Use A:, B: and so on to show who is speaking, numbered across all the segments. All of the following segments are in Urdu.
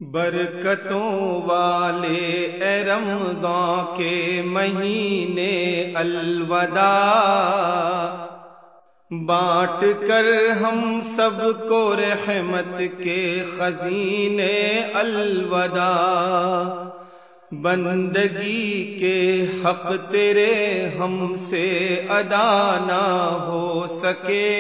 A: برکتوں والے اے رمضان کے مہینے الوداع، بانٹ کر ہم سب کو رحمت کے خزینے الوداع۔ بندگی کے حق تیرے ہم سے ادا نہ ہو سکے،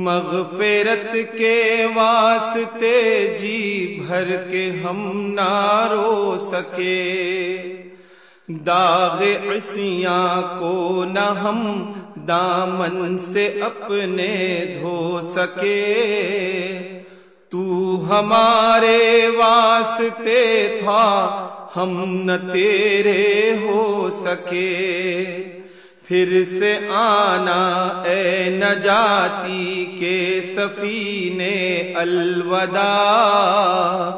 A: مغفرت کے واسطے جی بھر کے ہم نہ رو سکے، داغ عصیاں کو نہ ہم دامن سے اپنے دھو سکے، تو ہمارے واسطے تھا ہم نہ تیرے ہو سکے، پھر سے آنا اے نجاتی کے سفینے الوداع،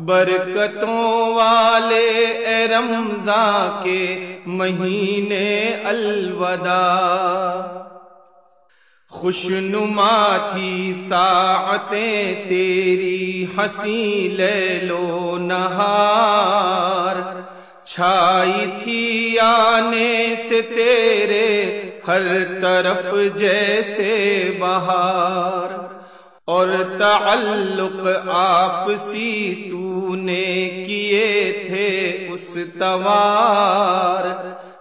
A: برکتوں والے اے رمضان کے مہینے الوداع۔ خوشنما تھی ساعتیں تیری حسین لیل و نہار، چھائی تھی آنے سے تیرے ہر طرف جیسے بہار، اور تعلق آپسی تو نے کیے تھے استوار،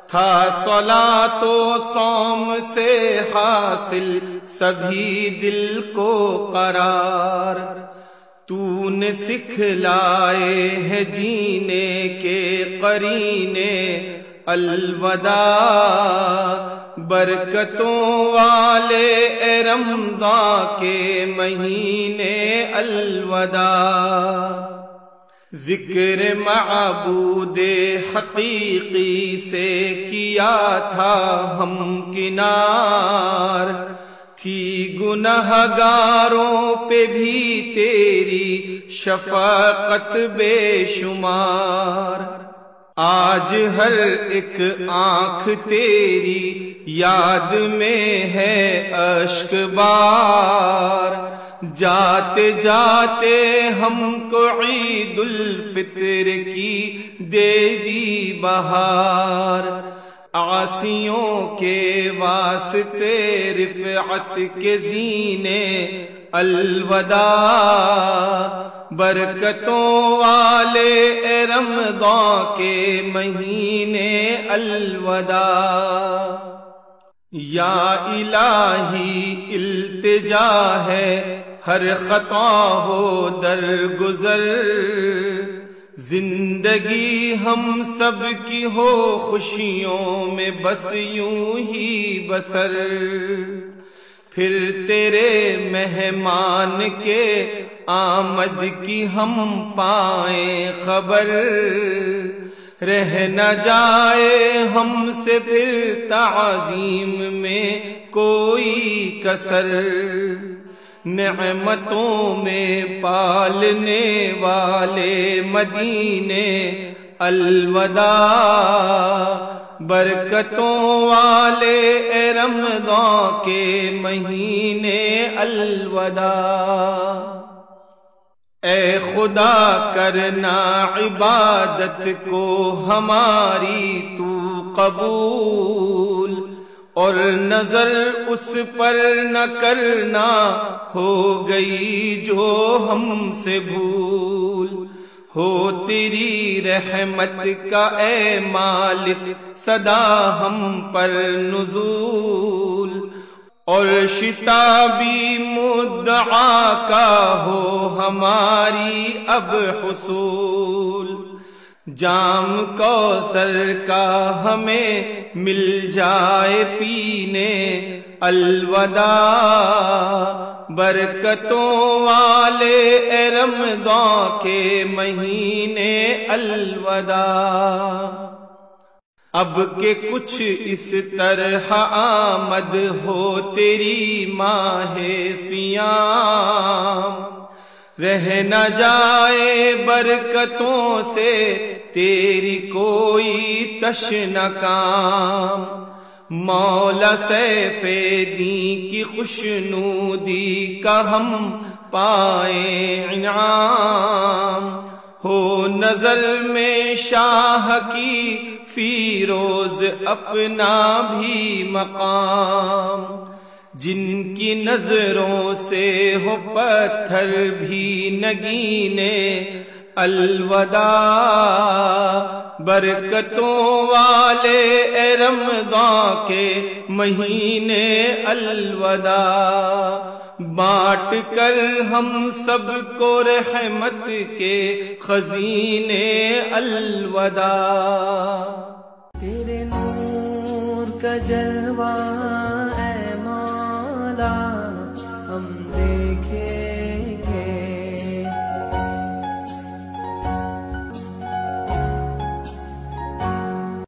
A: تھا صلاۃ و صوم سے حاصل سبھی دل کو قرار، تو نے سکھلائے ہیں جینے کے قرینے الوداع، برکتوں والے اے رمضان کے مہینے الوداع۔ ذکر معبود حقیقی سے کیا تھا ہم کنار، تھی گنہگاروں پہ بھی تیری شفقت بے شمار، آج ہر ایک آنکھ تیری یاد میں ہے اشک بار، جاتے جاتے ہم کو عید الفطر کی دے دی بہار، عاصیوں کے واسطے رفعت کے زینے الوداع، برکتوں والے اے رمضان کے مہینے الوداع۔ یا الہی التجا ہے ہر خطا ہو درگزر، زندگی ہم سب کی ہو خوشیوں میں بس یوں ہی بسر، پھر تیرے مہمان کے آمد کی ہم پائیں خبر، رہ نہ جائے ہم سے پھر تعظیم میں کوئی کسر، نعمتوں میں پالنے والے مدینے الوداع، برکتوں والے اے رمضان کے مہینے الوداع۔ اے خدا کرنا عبادت کو ہماری تو قبول، اور نظر اس پر نہ کرنا ہو گئی جو ہم سے بھول، ہو تیری رحمت کا اے مالک صدا ہم پر نزول، اور شتابی مدعا کا ہو ہماری اب حصول، جام کوثر کا ہمیں مل جائے پینے الوداع، برکتوں والے اے رمضان کے مہینے الوداع۔ اب کہ کچھ اس طرح آمد ہو تیری ماہ سیام، رہ نہ جائے برکتوں سے تیری کوئی تشنہ کام، مولا سیف دین کی خوشنودی کا ہم پائیں انعام، ہو نظر میں شاہ کی فیروز اپنا بھی مقام، جن کی نظروں سے ہو پتھر بھی نگینے الوداع، برکتوں والے اے رمضان کے مہینے الوداع، بانٹ کر ہم سب کو رحمت کے خزینے الوداع۔
B: تیرے نور کا جلوہ اے مولا ہم دیکھے